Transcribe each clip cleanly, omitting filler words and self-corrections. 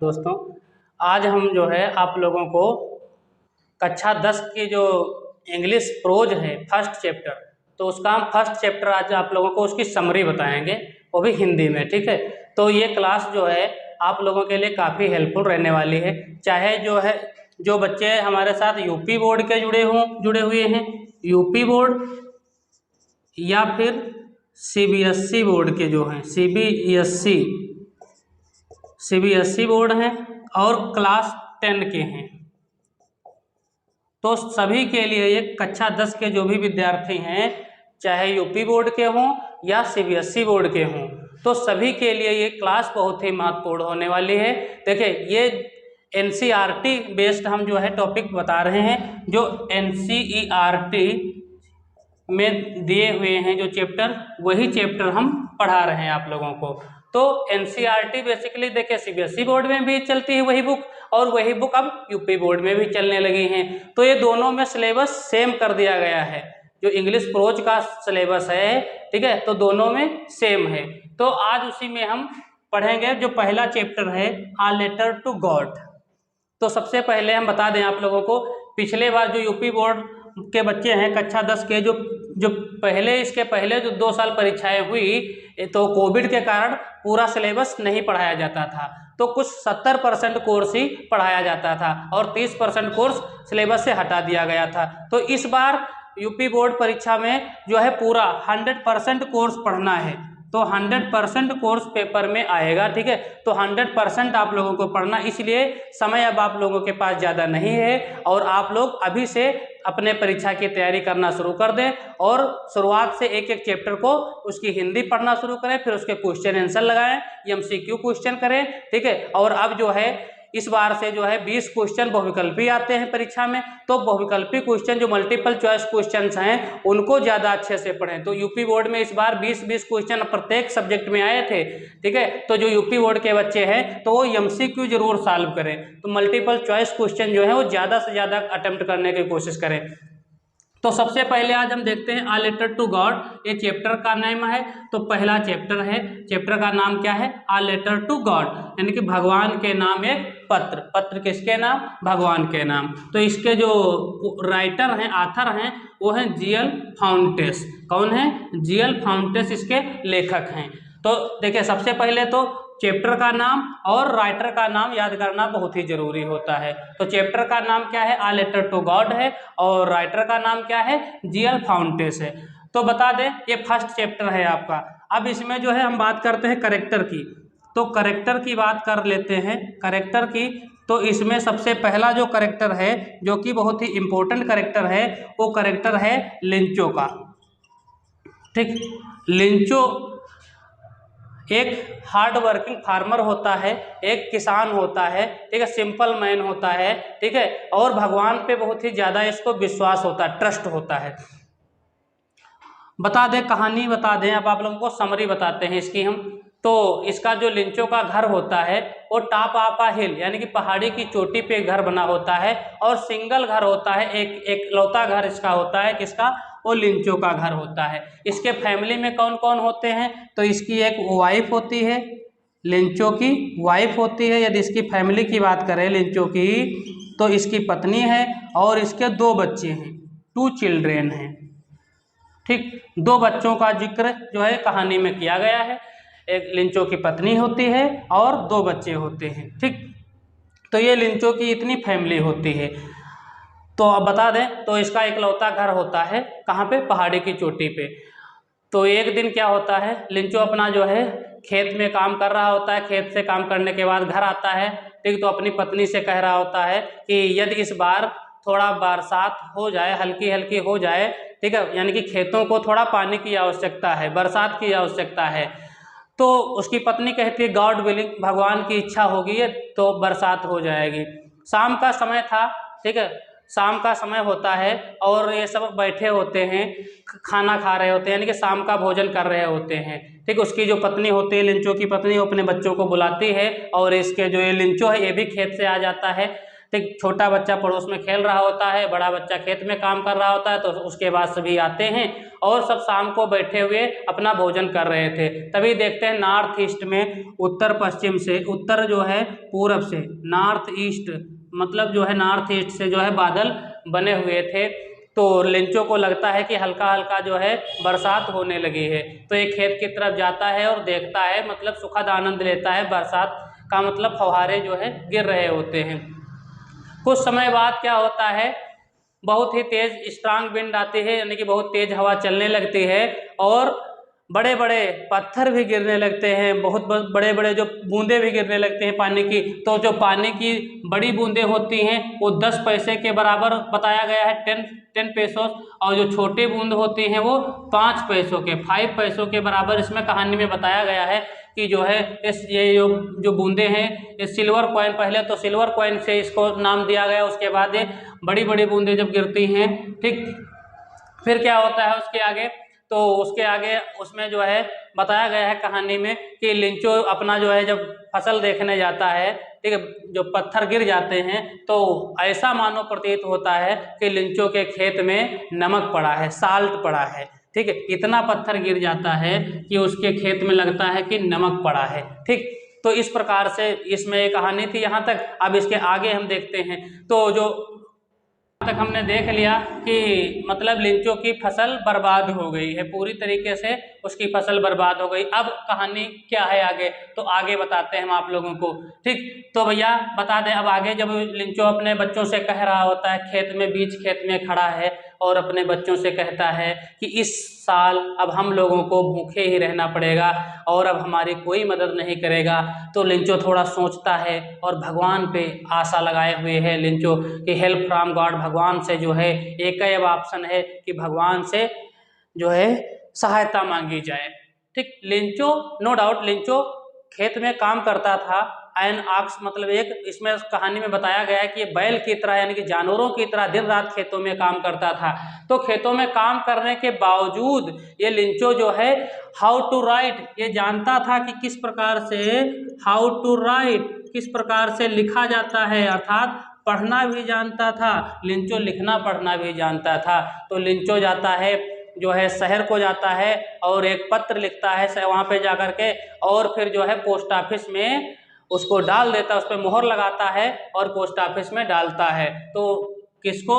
दोस्तों, आज हम जो है आप लोगों को कक्षा 10 की जो इंग्लिश प्रोज है फर्स्ट चैप्टर, तो उसका हम फर्स्ट चैप्टर आज आप लोगों को उसकी समरी बताएंगे, वो भी हिंदी में। ठीक है, तो ये क्लास जो है आप लोगों के लिए काफ़ी हेल्पफुल रहने वाली है। चाहे जो बच्चे हमारे साथ यूपी बोर्ड के जुड़े हुए हैं, यूपी बोर्ड या फिर सीबीएसई बोर्ड के जो हैं, सीबीएसई बोर्ड हैं और क्लास 10 के हैं, तो सभी के लिए ये कक्षा 10 के जो भी विद्यार्थी हैं, चाहे यूपी बोर्ड के हों या सीबीएसई बोर्ड के हों, तो सभी के लिए ये क्लास बहुत ही महत्वपूर्ण होने वाली है। देखिए, ये एनसीईआरटी बेस्ड हम जो है टॉपिक बता रहे हैं, जो एनसीईआरटी में दिए हुए हैं जो चैप्टर, वही चैप्टर हम पढ़ा रहे हैं आप लोगों को। तो एनसीईआरटी बेसिकली देखिए सीबीएसई बोर्ड में भी चलती है वही बुक, और वही बुक अब यूपी बोर्ड में भी चलने लगी हैं। तो ये दोनों में सिलेबस सेम कर दिया गया है, जो इंग्लिश प्रोज का सिलेबस है, ठीक है, तो दोनों में सेम है। तो आज उसी में हम पढ़ेंगे। जो पहला चैप्टर है आ लेटर टू गॉड। तो सबसे पहले हम बता दें आप लोगों को, पिछले बार जो यूपी बोर्ड के बच्चे हैं कक्षा 10 के, जो इसके पहले जो 2 साल परीक्षाएं हुई, तो कोविड के कारण पूरा सिलेबस नहीं पढ़ाया जाता था, तो कुछ 70% कोर्स ही पढ़ाया जाता था और 30% कोर्स सिलेबस से हटा दिया गया था। तो इस बार यूपी बोर्ड परीक्षा में जो है पूरा 100% कोर्स पढ़ना है, तो 100% कोर्स पेपर में आएगा। ठीक है, तो 100% आप लोगों को पढ़ना, इसलिए समय अब आप लोगों के पास ज़्यादा नहीं है और आप लोग अभी से अपने परीक्षा की तैयारी करना शुरू कर दें और शुरुआत से एक एक चैप्टर को उसकी हिंदी पढ़ना शुरू करें, फिर उसके क्वेश्चन आंसर लगाएं, एमसीक्यू क्वेश्चन करें। ठीक है, और अब जो है इस बार से जो है 20 क्वेश्चन बहुविकल्पी आते हैं परीक्षा में, तो बहुविकल्पी क्वेश्चन जो मल्टीपल चॉइस क्वेश्चंस हैं उनको ज़्यादा अच्छे से पढ़ें। तो यूपी बोर्ड में इस बार 20-20 क्वेश्चन प्रत्येक सब्जेक्ट में आए थे। ठीक है, तो जो यूपी बोर्ड के बच्चे हैं तो वो एमसीक्यू जरूर सॉल्व करें, तो मल्टीपल चॉइस क्वेश्चन जो है वो ज़्यादा से ज़्यादा अटेम्प्ट करने की कोशिश करें। तो सबसे पहले आज हम देखते हैं आ लेटर टू गॉड, ये चैप्टर का नाम है। तो पहला चैप्टर है, चैप्टर का नाम क्या है? आ लेटर टू गॉड, यानी कि भगवान के नाम एक पत्र। पत्र किसके नाम? भगवान के नाम। तो इसके जो राइटर हैं, आथर हैं, वो हैं जीएल फाउंटेस। कौन है? जीएल फाउंटेस इसके लेखक हैं। तो देखिए, सबसे पहले तो चैप्टर का नाम और राइटर का नाम याद करना बहुत ही जरूरी होता है। तो चैप्टर का नाम क्या है? आ लेटर टू गॉड है, और राइटर का नाम क्या है? जीएल फाउंटेस है। तो बता दें, ये फर्स्ट चैप्टर है आपका। अब इसमें जो है हम बात करते हैं करेक्टर की, तो करेक्टर की बात कर लेते हैं। करेक्टर की, तो इसमें सबसे पहला जो करेक्टर है, जो कि बहुत ही इंपॉर्टेंट करेक्टर है, वो करेक्टर है लिंचो का। ठीक, लिंचो एक हार्ड वर्किंग फार्मर होता है, एक किसान होता है, ठीक है, सिंपल मैन होता है, ठीक है, और भगवान पे बहुत ही ज़्यादा इसको विश्वास होता है, ट्रस्ट होता है। बता दें, कहानी बता दें, अब आप लोगों को समरी बताते हैं इसकी हम। तो इसका जो लिंचो का घर होता है वो टॉप ऑफ अ हिल, यानी कि पहाड़ी की चोटी पे घर बना होता है, और सिंगल घर होता है, एक लौता घर इसका होता है। किसका? वो लिंचो का घर होता है। इसके फैमिली में कौन कौन होते हैं? तो इसकी एक वाइफ होती है, लिंचो की वाइफ होती है। यदि इसकी फैमिली की बात करें लिंचो की, तो इसकी पत्नी है और इसके 2 बच्चे हैं, 2 चिल्ड्रेन हैं। ठीक, 2 बच्चों का जिक्र जो है कहानी में किया गया है। एक लिंचो की पत्नी होती है और 2 बच्चे होते हैं। ठीक, तो ये लिंचो की इतनी फैमिली होती है। तो अब बता दें, तो इसका इकलौता घर होता है कहाँ पे? पहाड़ी की चोटी पे। तो एक दिन क्या होता है, लिंचो अपना जो है खेत में काम कर रहा होता है, खेत से काम करने के बाद घर आता है। ठीक, तो अपनी पत्नी से कह रहा होता है कि यदि इस बार थोड़ा बरसात हो जाए, हल्की हल्की हो जाए, ठीक है, यानी कि खेतों को थोड़ा पानी की आवश्यकता है, बरसात की आवश्यकता है। तो उसकी पत्नी कहती है गॉड विलिंग, भगवान की इच्छा होगी है तो बरसात हो जाएगी। शाम का समय था, ठीक है, शाम का समय होता है और ये सब बैठे होते हैं, खाना खा रहे होते हैं, यानी कि शाम का भोजन कर रहे होते हैं। ठीक, उसकी जो पत्नी होती है, लिंचो की पत्नी, वो अपने बच्चों को बुलाती है और इसके जो ये लिंचो है ये भी खेत से आ जाता है। ठीक, छोटा बच्चा पड़ोस में खेल रहा होता है, बड़ा बच्चा खेत में काम कर रहा होता है, तो उसके बाद सभी आते हैं और सब शाम को बैठे हुए अपना भोजन कर रहे थे। तभी देखते हैं नॉर्थ ईस्ट में, उत्तर पश्चिम से, उत्तर जो है पूरब से, नॉर्थ ईस्ट मतलब जो है नॉर्थ ईस्ट से जो है बादल बने हुए थे। तो लिंचो को लगता है कि हल्का हल्का जो है बरसात होने लगी है, तो एक खेत की तरफ जाता है और देखता है, मतलब सुखद आनंद लेता है, बरसात का मतलब फव्वारे जो है गिर रहे होते हैं। कुछ समय बाद क्या होता है, बहुत ही तेज स्ट्रांग विंड आती है, यानी कि बहुत तेज हवा चलने लगती है और बड़े बड़े पत्थर भी गिरने लगते हैं, बहुत बड़े बड़े जो बूंदे भी गिरने लगते हैं पानी की। तो जो पानी की बड़ी बूंदें होती हैं वो 10 पैसे के बराबर बताया गया है, 10 पैसों, और जो छोटी बूंद होती हैं वो 5 पैसों के, 5 पैसों के बराबर इसमें कहानी में बताया गया है कि जो है ये जो बूंदे हैं, ये सिल्वर कॉइन, पहले तो सिल्वर कॉइन से इसको नाम दिया गया, उसके बाद ये बड़ी बड़ी बूंदें जब गिरती हैं, ठीक, फिर क्या होता है उसके आगे, तो उसके आगे उसमें जो है बताया गया है कहानी में कि लिंचो अपना जो है जब फसल देखने जाता है, ठीक है, जो पत्थर गिर जाते हैं तो ऐसा मानो प्रतीत होता है कि लिंचो के खेत में नमक पड़ा है, साल्ट पड़ा है, ठीक है, इतना पत्थर गिर जाता है कि उसके खेत में लगता है कि नमक पड़ा है, ठीक। तो इस प्रकार से इसमें एक कहानी थी यहाँ तक। अब इसके आगे हम देखते हैं, तो जो तक हमने देख लिया कि मतलब लिंचो की फसल बर्बाद हो गई है, पूरी तरीके से उसकी फसल बर्बाद हो गई। अब कहानी क्या है आगे, तो आगे बताते हैं हम आप लोगों को, ठीक। तो भैया बता दें, अब आगे जब लिंचो अपने बच्चों से कह रहा होता है, खेत में, बीच खेत में खड़ा है और अपने बच्चों से कहता है कि इस साल अब हम लोगों को भूखे ही रहना पड़ेगा और अब हमारी कोई मदद नहीं करेगा। तो लिंचो थोड़ा सोचता है और भगवान पे आशा लगाए हुए है लिंचो कि हेल्प फ्रॉम गॉड, भगवान से जो है एक ही अब ऑप्शन है कि भगवान से जो है सहायता मांगी जाए, ठीक। लिंचो, नो डाउट लिंचो खेत में काम करता था, एन ऑक्स मतलब एक, इसमें कहानी में बताया गया है कि ये बैल की तरह यानी कि जानवरों की तरह दिन रात खेतों में काम करता था। तो खेतों में काम करने के बावजूद ये लिंचो जो है हाउ टू राइट, ये जानता था कि किस प्रकार से, हाउ टू राइट, किस प्रकार से लिखा जाता है, अर्थात पढ़ना भी जानता था लिंचो, लिखना पढ़ना भी जानता था। तो लिंचो जाता है जो है शहर को जाता है और एक पत्र लिखता है वहाँ पे जाकर के, और फिर जो है पोस्ट ऑफिस में उसको डाल देता है, उस पर मोहर लगाता है और पोस्ट ऑफिस में डालता है। तो किसको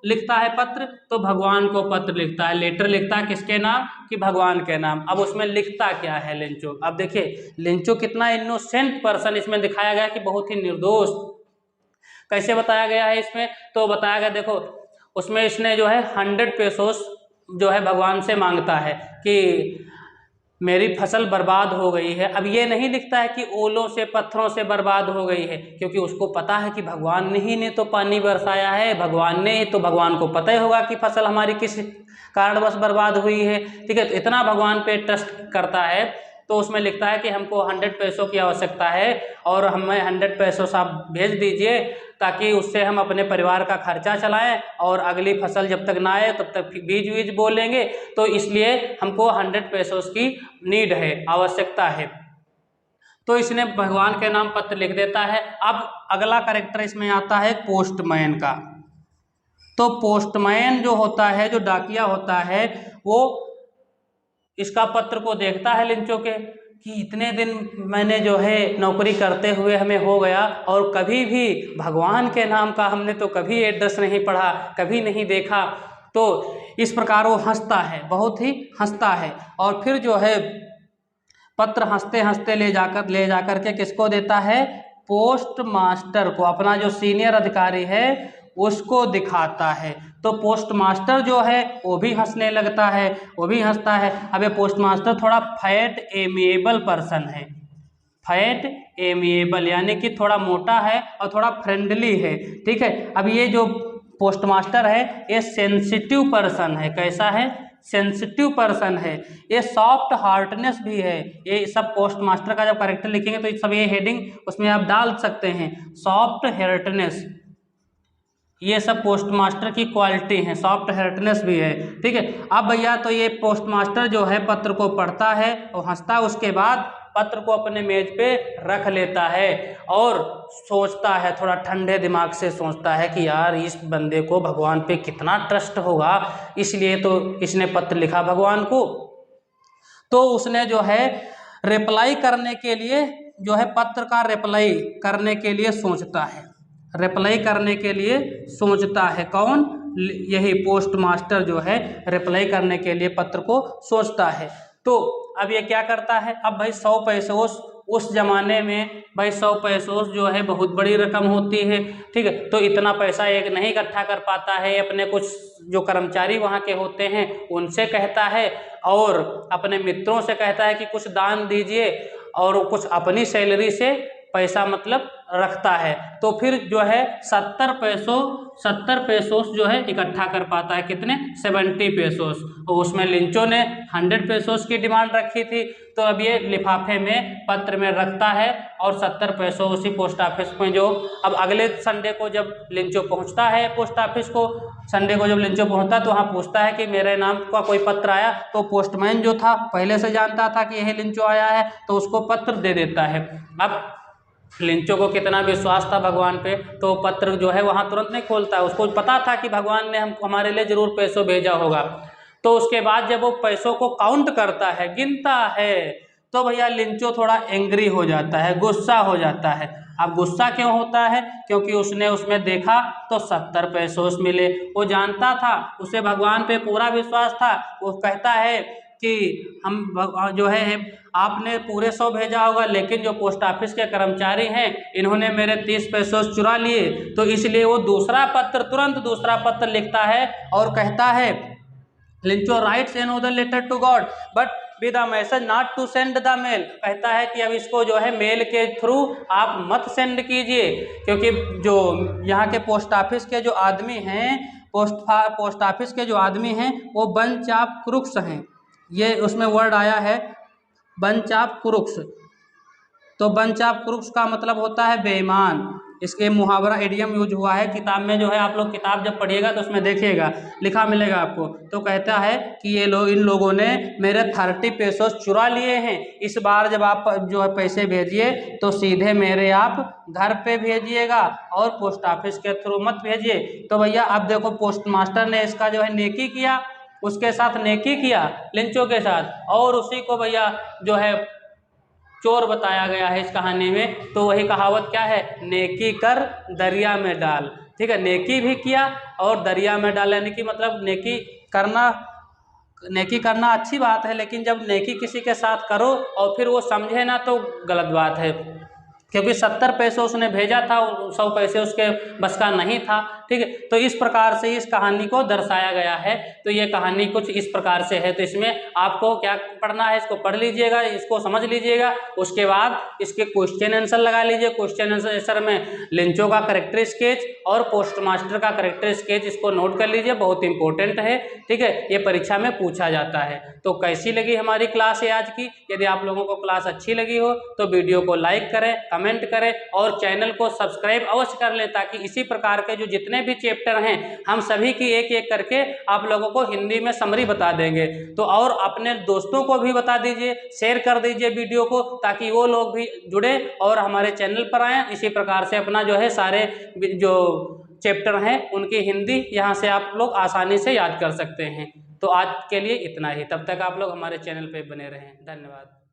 लिखता है पत्र, तो भगवान को पत्र लिखता है, लेटर लिखता है किसके नाम, कि भगवान के नाम। अब उसमें लिखता क्या है लिंचो, अब देखिए लिंचो कितना इनोसेंट पर्सन इसमें दिखाया गया कि बहुत ही निर्दोष। कैसे बताया गया है इसमें, तो बताया गया, देखो उसमें इसने जो है 100 पेसोस जो है भगवान से मांगता है कि मेरी फसल बर्बाद हो गई है। अब ये नहीं लिखता है कि ओलों से, पत्थरों से बर्बाद हो गई है, क्योंकि उसको पता है कि भगवान ही ने तो पानी बरसाया है, भगवान ने, तो भगवान को पता ही होगा कि फसल हमारी किस कारणवश बर्बाद हुई है, ठीक है। तो इतना भगवान पे ट्रस्ट करता है, तो उसमें लिखता है कि हमको 100 पैसों की आवश्यकता है और हमें 100 पैसों आप भेज दीजिए ताकि उससे हम अपने परिवार का खर्चा चलाएं और अगली फसल जब तक ना आए तब तक बीज वीज बो लेंगे, तो इसलिए हमको 100 पैसों की नीड है, आवश्यकता है। तो इसने भगवान के नाम पत्र लिख देता है। अब अगला कैरेक्टर इसमें आता है पोस्टमैन का। तो पोस्टमैन जो होता है, जो डाकिया होता है, वो इसका पत्र को देखता है लिंचो के कि इतने दिन मैंने जो है नौकरी करते हुए हमें हो गया और कभी भी भगवान के नाम का हमने तो कभी एड्रेस नहीं पढ़ा, कभी नहीं देखा। तो इस प्रकार वो हंसता है, बहुत ही हंसता है, और फिर जो है पत्र हंसते हंसते ले जाकर के किसको देता है, पोस्ट मास्टर को, अपना जो सीनियर अधिकारी है उसको दिखाता है। तो पोस्ट मास्टर जो है वो भी हंसने लगता है, वो भी हंसता है। अब ये पोस्ट मास्टर थोड़ा फैट एमिएबल पर्सन है, फैट एमिएबल यानी कि थोड़ा मोटा है और थोड़ा फ्रेंडली है, ठीक है। अब ये जो पोस्ट मास्टर है ये सेंसिटिव पर्सन है, कैसा है, सेंसिटिव पर्सन है। ये सॉफ्ट हार्टनेस भी है। ये सब पोस्ट मास्टर का जब कैरेक्टर लिखेंगे तो सब ये हेडिंग उसमें आप डाल सकते हैं, सॉफ्ट हार्टनेस, ये सब पोस्ट मास्टर की क्वालिटी है, सॉफ्ट हार्टनेस भी है, ठीक है। अब भैया तो ये पोस्ट मास्टर जो है पत्र को पढ़ता है और हंसता है, उसके बाद पत्र को अपने मेज पे रख लेता है और सोचता है, थोड़ा ठंडे दिमाग से सोचता है कि यार इस बंदे को भगवान पे कितना ट्रस्ट होगा, इसलिए तो इसने पत्र लिखा भगवान को। तो उसने जो है रिप्लाई करने के लिए, जो है पत्र का रिप्लाई करने के लिए सोचता है, रिप्लाई करने के लिए सोचता है। कौन? यही पोस्ट मास्टर जो है रिप्लाई करने के लिए पत्र को सोचता है। तो अब ये क्या करता है, अब भाई 100 पैसों उस जमाने में भाई 100 पैसों जो है बहुत बड़ी रकम होती है, ठीक है। तो इतना पैसा एक नहीं इकट्ठा कर पाता है, अपने कुछ जो कर्मचारी वहाँ के होते हैं उनसे कहता है और अपने मित्रों से कहता है कि कुछ दान दीजिए, और कुछ अपनी सैलरी से पैसा मतलब रखता है। तो फिर जो है 70 पैसों जो है इकट्ठा कर पाता है। कितने? 70 पैसों। और उसमें लिंचो ने 100 पैसों की डिमांड रखी थी। तो अब ये लिफाफे में पत्र में रखता है और 70 पैसों उसी पोस्ट ऑफिस में, जो अब अगले संडे को जब लिंचो पहुंचता है पोस्ट ऑफिस को, संडे को जब लिंचो पहुंचता तो वहाँ पूछता है कि मेरे नाम का कोई पत्र आया। तो पोस्टमैन जो था पहले से जानता था कि यह लिंचो आया है, तो उसको पत्र दे देता है। अब लिंचो को कितना विश्वास था भगवान पे, तो पत्र जो है वहाँ तुरंत नहीं खोलता है, उसको पता था कि भगवान ने हमारे लिए जरूर पैसों भेजा होगा। तो उसके बाद जब वो पैसों को काउंट करता है, गिनता है, तो भैया लिंचो थोड़ा एंग्री हो जाता है, गुस्सा हो जाता है। अब गुस्सा क्यों होता है? क्योंकि उसने उसमें देखा तो 70 पैसों मिले। वो जानता था, उसे भगवान पे पूरा विश्वास था। वो कहता है कि हम जो है आपने पूरे 100 भेजा होगा, लेकिन जो पोस्ट ऑफिस के कर्मचारी हैं इन्होंने मेरे 30 पैसों चुरा लिए। तो इसलिए वो तुरंत दूसरा पत्र लिखता है और कहता है, Lencho writes another letter to God but with a message not to send the mail. कहता है कि अब इसको जो है मेल के थ्रू आप मत सेंड कीजिए, क्योंकि जो यहाँ के पोस्ट ऑफिस के जो आदमी हैं, पोस्ट ऑफिस के जो आदमी हैं वो बंच ऑफ क्रूक्स हैं। ये उसमें वर्ड आया है बंच ऑफ क्रूक्स। तो बंच ऑफ क्रूक्स का मतलब होता है बेईमान। इसके मुहावरा इडियम यूज हुआ है किताब में, जो है आप लोग किताब जब पढ़िएगा तो उसमें देखिएगा, लिखा मिलेगा आपको। तो कहता है कि इन लोगों ने मेरे 30 पैसों चुरा लिए हैं। इस बार जब आप जो है पैसे भेजिए तो सीधे मेरे आप घर पे भेजिएगा और पोस्ट ऑफिस के थ्रू मत भेजिए। तो भैया अब देखो, पोस्ट मास्टर ने इसका जो है नेकी किया, उसके साथ नेकी किया लिंचो के साथ, और उसी को भैया जो है चोर बताया गया है इस कहानी में। तो वही कहावत क्या है, नेकी कर दरिया में डाल। ठीक है, नेकी भी किया और दरिया में डाल, यानी कि मतलब नेकी करना अच्छी बात है, लेकिन जब नेकी किसी के साथ करो और फिर वो समझे ना तो गलत बात है, क्योंकि 70 पैसे उसने भेजा था, 100 पैसे उसके बस का नहीं था। ठीक है, तो इस प्रकार से इस कहानी को दर्शाया गया है। तो ये कहानी कुछ इस प्रकार से है। तो इसमें आपको क्या पढ़ना है, इसको पढ़ लीजिएगा, इसको समझ लीजिएगा, उसके बाद इसके क्वेश्चन आंसर लगा लीजिए। क्वेश्चन आंसर में लिंचो का कैरेक्टर स्केच और पोस्ट मास्टर का कैरेक्टर स्केच, इसको नोट कर लीजिए, बहुत इंपॉर्टेंट है। ठीक है, ये परीक्षा में पूछा जाता है। तो कैसी लगी हमारी क्लास है आज की? यदि आप लोगों को क्लास अच्छी लगी हो तो वीडियो को लाइक करें, कमेंट करें और चैनल को सब्सक्राइब अवश्य कर लें, ताकि इसी प्रकार के जो जितने भी चैप्टर हैं हम सभी की एक एक करके आप लोगों को हिंदी में समरी बता देंगे। तो और अपने दोस्तों को भी बता दीजिए, शेयर कर दीजिए वीडियो को, ताकि वो लोग भी जुड़े और हमारे चैनल पर आएँ। इसी प्रकार से अपना जो है सारे जो चैप्टर हैं उनकी हिंदी यहाँ से आप लोग आसानी से याद कर सकते हैं। तो आज के लिए इतना ही, तब तक आप लोग हमारे चैनल पर बने रहें। धन्यवाद।